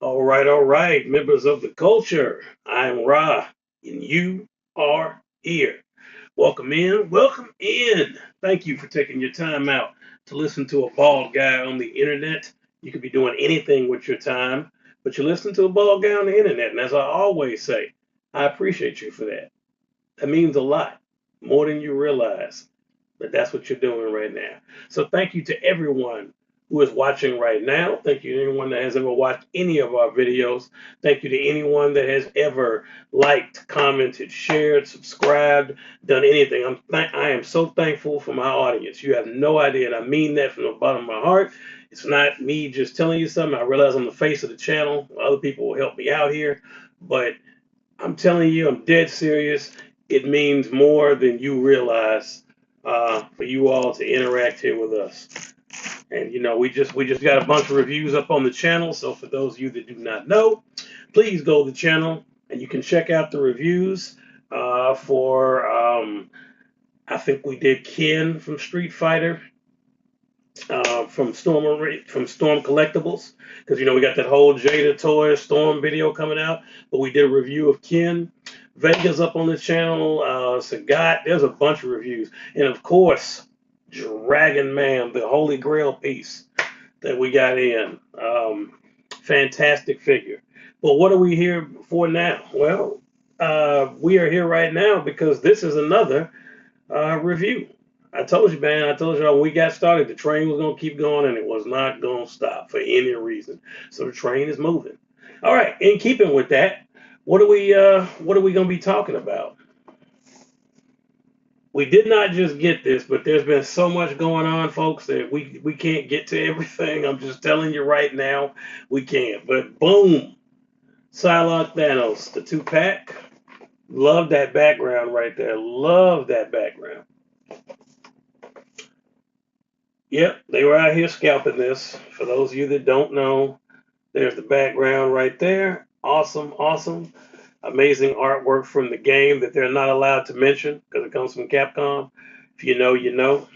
All right, members of the culture. I'm Ra, and you are here. Welcome in, welcome in. Thank you for taking your time out to listen to a bald guy on the internet. You could be doing anything with your time, but you listen to a bald guy on the internet, and as I always say, I appreciate you for that. That means a lot, more than you realize. But that's what you're doing right now. So thank you to everyone who is watching right now. Thank you to anyone that has ever watched any of our videos. Thank you to anyone that has ever liked, commented, shared, subscribed, done anything. I am so thankful for my audience. You have no idea, and I mean that from the bottom of my heart. It's not me just telling you something. I realize I'm the face of the channel. Other people will help me out here, but I'm telling you, I'm dead serious. It means more than you realize for you all to interact here with us. And we just got a bunch of reviews up on the channel. So for those of you that do not know, please go to the channel and you can check out the reviews for I think we did Ken from Street Fighter, from Storm Collectibles, because we got that whole Jada Toy Storm video coming out. But we did a review of Ken. Vega's up on the channel. Sagat, there's a bunch of reviews, and of course, Dragon Man, the Holy Grail piece that we got in. Fantastic figure. But what are we here for now? Well, we are here right now because this is another review. I told you, man. I told you when we got started, the train was gonna keep going, and it was not gonna stop for any reason. So the train is moving. All right. In keeping with that, what are we gonna be talking about? We did not just get this, but there's been so much going on, folks, that we can't get to everything. I'm just telling you right now, we can't. But boom, Psylocke Thanos, the 2-pack. Love that background right there. Love that background. Yep, they were out here scalping this. For those of you that don't know, there's the background right there. Awesome, awesome. Amazing artwork from the game that they're not allowed to mention because it comes from Capcom. If you know, you know.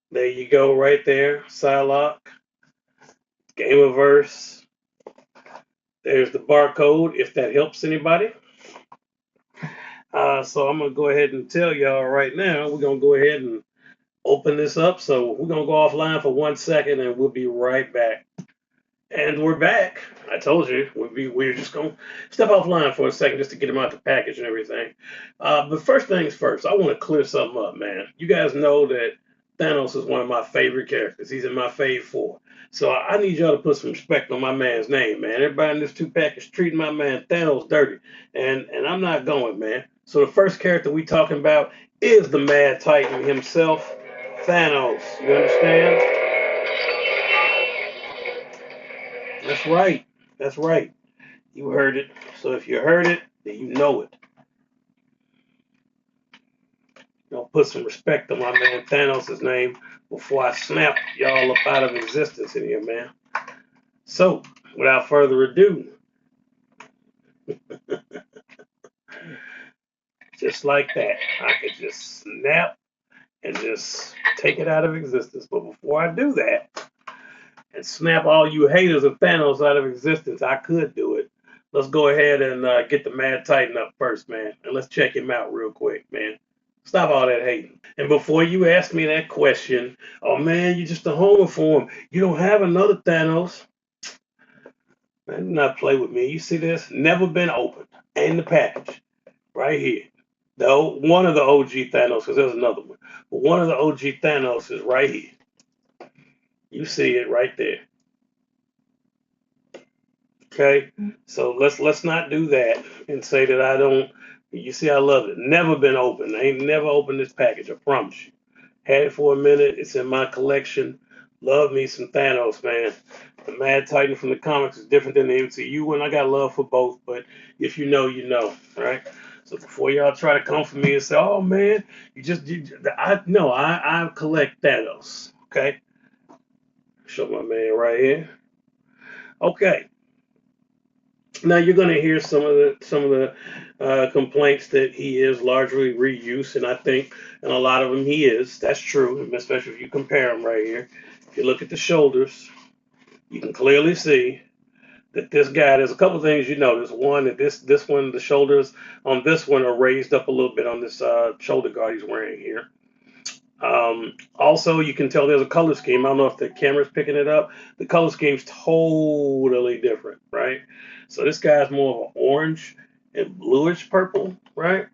There you go, right there. Psylocke, Gameaverse. There's the barcode, if that helps anybody. So I'm going to go ahead and tell y'all right now, we're going to go ahead and open this up. So we're going to go offline for 1 second and we'll be right back. And we're back. I told you we're just gonna step offline for a second just to get them out the package and everything. But first things first, I want to clear something up, man. You guys know that Thanos is one of my favorite characters. He's in my fave four. So I need y'all to put some respect on my man's name, man. Everybody in this 2-pack is treating my man Thanos dirty, and I'm not going, man. So the first character we talking about is the Mad Titan himself, Thanos. You understand? That's right. That's right. You heard it. So if you heard it, then you know it. Put some respect on my man Thanos' name before I snap y'all up out of existence in here, man. So, without further ado, just like that, I could just snap and just take it out of existence. But before I do that and snap all you haters of Thanos out of existence, I could do it. Let's go ahead and get the Mad Titan up first, man. And let's check him out real quick, man. Stop all that hating. And before you ask me that question, oh man, you're just a homer for him. You don't have another Thanos. Man, do not play with me. You see this? Never been opened. In the package. Right here. One of the OG Thanos, because there's another one. But one of the OG Thanos is right here. You see it right there. Okay? So let's not do that and say that I don't. You see, I love it. Never been opened. I ain't never opened this package. I promise you. Had it for a minute. It's in my collection. Love me some Thanos, man. The Mad Titan from the comics is different than the MCU one. I got love for both, but if you know, you know, right? So before y'all try to come for me and say, "Oh man, I collect Thanos." Okay, show my man right here. Okay, now you're going to hear some of the complaints that he is largely reuse, and I think and a lot of them he is. That's true, especially if you compare them right here. If you look at the shoulders, You can clearly see that this guy, there's a couple of things you notice. One, that this one, the shoulders on this one are raised up a little bit on this shoulder guard he's wearing here. Also, you can tell there's a color scheme. I don't know if the camera's picking it up. The color scheme's totally different, right? So this guy's more of an orange and bluish purple, right?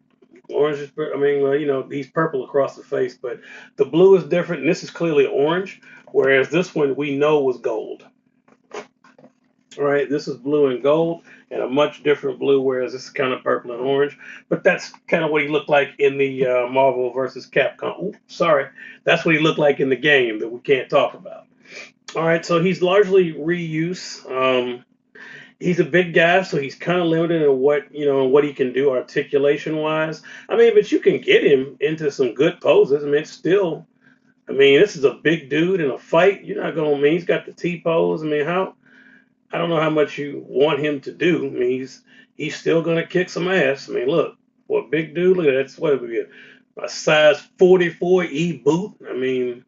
Orange is, I mean, well, he's purple across the face, but the blue is different, and this is clearly orange, whereas this one we know was gold. All right, this is blue and gold, and a much different blue, whereas this is kind of purple and orange. But that's kind of what he looked like in the Marvel versus Capcom. Ooh, sorry, that's what he looked like in the game that we can't talk about. All right, so he's largely reuse. He's a big guy, so he's kind of limited in what he can do articulation wise. I mean, but you can get him into some good poses. I mean, it's still. I mean, this is a big dude in a fight. You're not gonna. I mean, he's got the T pose. I mean, how I don't know how much you want him to do. I mean, he's still gonna kick some ass. I mean, look, for a big dude, look at that. That's what we get. A size 44 E boot. I mean,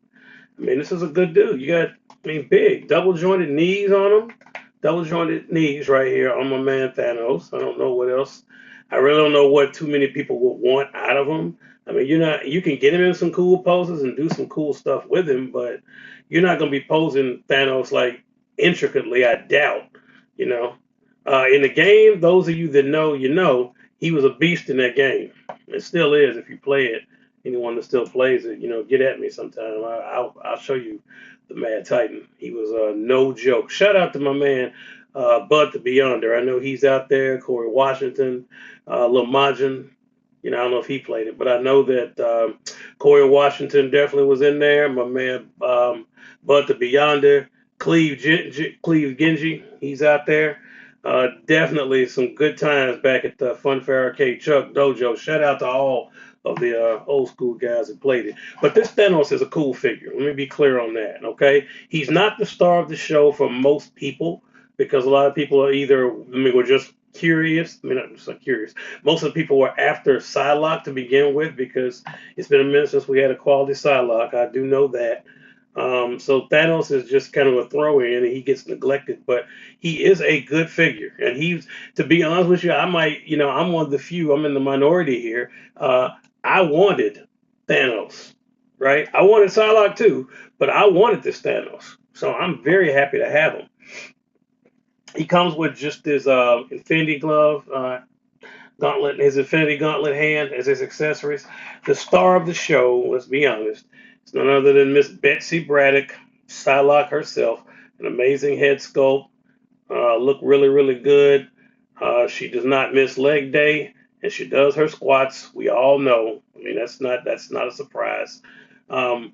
this is a good dude. You got, I mean, big double jointed knees on him. Double jointed knees right here on my man Thanos. I don't know what else. I really don't know what too many people would want out of him. I mean, you can get him in some cool poses and do some cool stuff with him, but you're not going to be posing Thanos like intricately, I doubt. You know, in the game, those of you that know, he was a beast in that game. It still is if you play it. Anyone that still plays it, get at me sometime. I'll show you the Mad Titan. He was no joke. Shout out to my man Bud the Beyonder. I know he's out there. Corey Washington, Lamajin. I don't know if he played it, but I know that Corey Washington definitely was in there. My man Bud the Beyonder, Cleve Genji, he's out there. Definitely some good times back at the Funfair Arcade Chuck Dojo. Shout out to all of the old school guys that played it. But this Thanos is a cool figure. Let me be clear on that, okay? He's not the star of the show for most people because a lot of people are either, were just curious. I mean, not just like curious. Most of the people were after Psylocke to begin with because it's been a minute since we had a quality Psylocke. I do know that. So Thanos is just kind of a throw-in, and he gets neglected, but he is a good figure. And to be honest with you, I might, I'm one of the few. I'm in the minority here. I wanted Thanos, right? I wanted Psylocke too, but I wanted this Thanos, so I'm very happy to have him. He comes with just his Infinity Glove, gauntlet, his Infinity Gauntlet hand as his accessories. The star of the show, let's be honest, is none other than Miss Betsy Braddock, Psylocke herself. An amazing head sculpt, look really, really good. She does not miss leg day, and she does her squats. We all know. I mean, that's not a surprise. Um,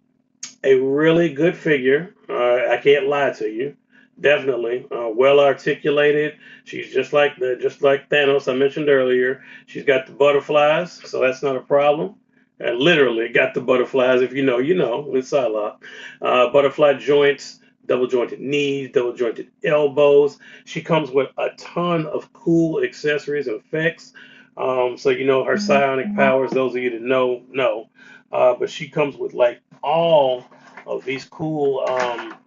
a really good figure. I can't lie to you. Definitely well articulated. She's just like Thanos I mentioned earlier. She's got the butterflies, so that's not a problem. And literally got the butterflies. If you know, you know. With Psylocke, butterfly joints, double jointed knees, double jointed elbows. She comes with a ton of cool accessories and effects. So her psionic powers. Those of you that know. But she comes with like all of these cool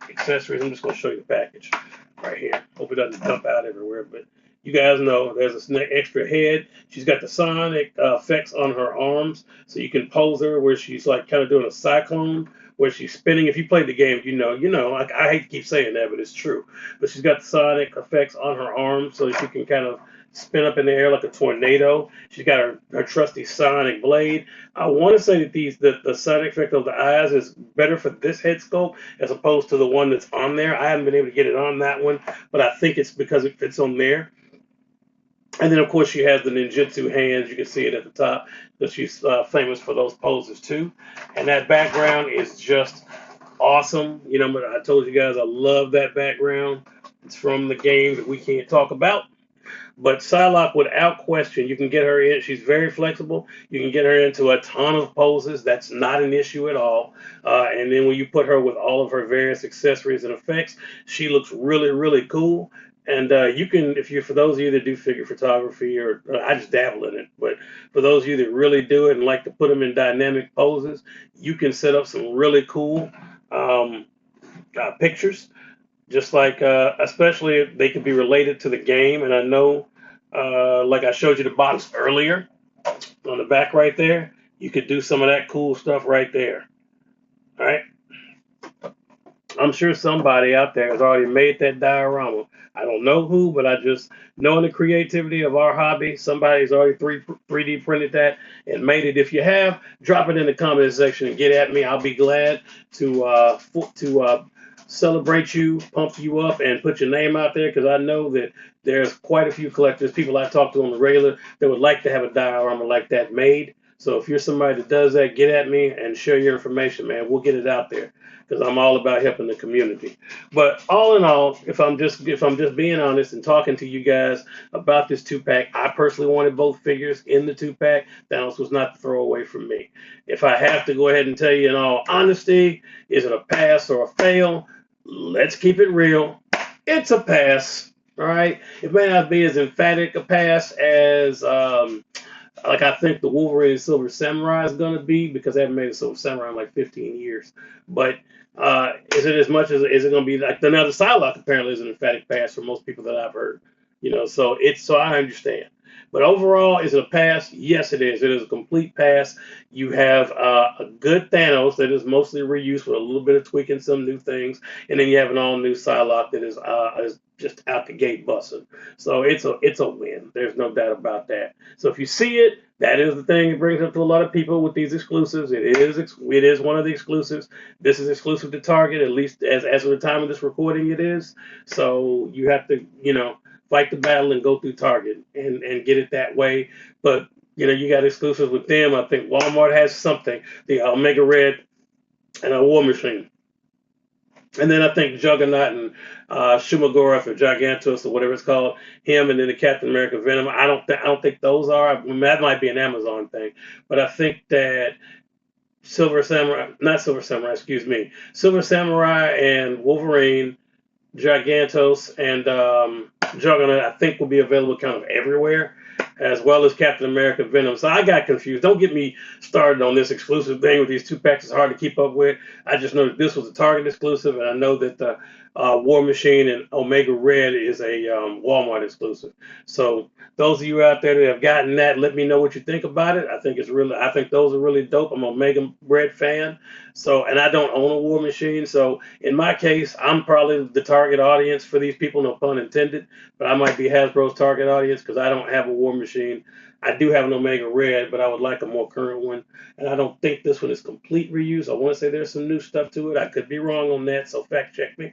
accessories. I'm just going to show you the package right here. Hope it doesn't dump out everywhere, but you guys know there's an extra head. She's got the sonic effects on her arms, so you can pose her where she's like kind of doing a cyclone, where she's spinning. If you played the game, you know. Like, I hate to keep saying that, but it's true. But she's got the sonic effects on her arms, so she can kind of spin up in the air like a tornado. She's got her trusty sonic blade. I want to say that the side effect of the eyes is better for this head sculpt as opposed to the one that's on there. I haven't been able to get it on that one, but I think it's because it fits on there. And then, of course, she has the ninjutsu hands. You can see it at the top, but she's famous for those poses too. And that background is just awesome. But I told you guys I love that background. It's from the game that we can't talk about. But Psylocke, without question, you can get her in. She's very flexible. You can get her into a ton of poses. That's not an issue at all. And then when you put her with all of her various accessories and effects, she looks really, really cool. And you can, for those of you that do figure photography, or I just dabble in it, but for those of you that really do it and like to put them in dynamic poses, you can set up some really cool pictures. just like especially if they could be related to the game. And I know, like I showed you the box earlier on the back right there, you could do some of that cool stuff right there. All right. I'm sure somebody out there has already made that diorama. I don't know who, but I just knowing the creativity of our hobby, somebody's already 3D printed that and made it. If you have, drop it in the comment section and get at me. I'll be glad to celebrate you, pump you up, and put your name out there because I know that there's quite a few collectors, people I talk to on the regular, that would like to have a diorama like that made. So if you're somebody that does that, get at me and share your information, man. We'll get it out there because I'm all about helping the community. But all in all, if I'm just being honest and talking to you guys about this 2-pack, I personally wanted both figures in the 2-pack. Thanos was not the throwaway from me. If I have to go ahead and tell you in all honesty, is it a pass or a fail? Let's keep it real. It's a pass. All right. It may not be as emphatic a pass as like I think the Wolverine and Silver Samurai is gonna be because they haven't made a Silver Samurai in like 15 years. But is it as much as is it gonna be like the now the Psylocke apparently is an emphatic pass for most people that I've heard. So I understand. But overall, is it a pass? Yes, it is. It is a complete pass. You have a good Thanos that is mostly reused with a little bit of tweaking some new things, and then you have an all new Psylocke that is just out the gate busting. So it's a win. There's no doubt about that. So if you see it, that is the thing it brings up to a lot of people with these exclusives. It is one of the exclusives. This is exclusive to Target, at least as of the time of this recording, it is. So you have to fight the battle and go through Target and get it that way. But you got exclusives with them. I think Walmart has something, the Omega Red and a War Machine. And then I think Juggernaut and Shumagorath or Gigantos or whatever it's called, him, and then the Captain America Venom. I don't think those are. I mean, that might be an Amazon thing, but I think that Silver Samurai, not Silver Samurai, excuse me, Silver Samurai and Wolverine, Gigantos, and Juggernaut, I think will be available kind of everywhere, as well as Captain America Venom. So I got confused. Don't get me started on this exclusive thing with these 2-packs. It's hard to keep up with. I just know that this was a Target exclusive, and I know that the War Machine and Omega Red is a Walmart exclusive. So those of you out there that have gotten that, let me know what you think about it. I think those are really dope. I'm an Omega Red fan. So, and I don't own a War Machine. So in my case, I'm probably the target audience for these people, no pun intended, but I might be Hasbro's target audience because I don't have a War Machine. I do have an Omega Red, but I would like a more current one. And I don't think this one is complete reuse. I want to say there's some new stuff to it. I could be wrong on that, so fact check me.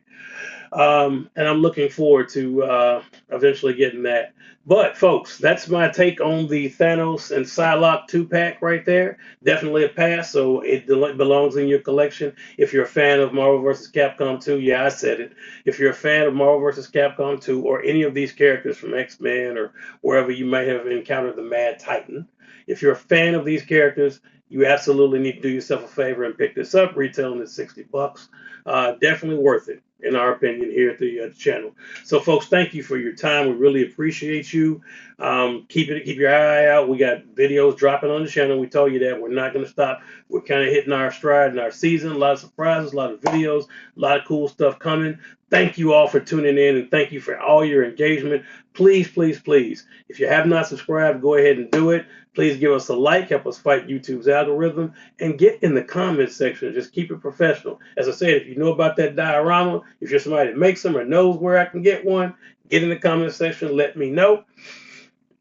And I'm looking forward to eventually getting that. But, folks, that's my take on the Thanos and Psylocke 2-pack right there. Definitely a pass, so it belongs in your collection. If you're a fan of Marvel vs. Capcom 2, yeah, I said it. If you're a fan of Marvel vs. Capcom 2 or any of these characters from X-Men or wherever you might have encountered the Mad Titan, if you're a fan of these characters, you absolutely need to do yourself a favor and pick this up. Retailing at $60. Definitely worth it, in our opinion, here at the channel. So, folks, thank you for your time. We really appreciate you. Keep your eye out. We got videos dropping on the channel. We told you that we're not going to stop. We're kind of hitting our stride in our season. A lot of surprises, a lot of videos, a lot of cool stuff coming. Thank you all for tuning in, and thank you for all your engagement. Please, please, please, if you have not subscribed, go ahead and do it. Please give us a like, help us fight YouTube's algorithm, and get in the comments section. Just keep it professional. As I said, if you know about that diorama, if you're somebody that makes them or knows where I can get one, get in the comments section, let me know.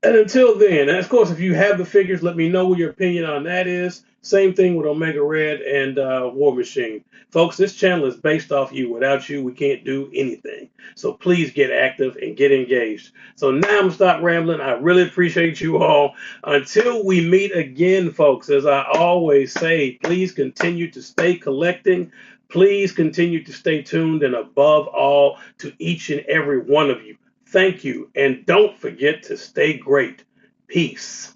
And until then, and of course, if you have the figures, let me know what your opinion on that is. Same thing with Omega Red and War Machine. Folks, this channel is based off you. Without you, we can't do anything. So please get active and get engaged. So now I'm going to stop rambling. I really appreciate you all. Until we meet again, folks, as I always say, please continue to stay collecting. Please continue to stay tuned, and above all, to each and every one of you, thank you, and don't forget to stay great. Peace.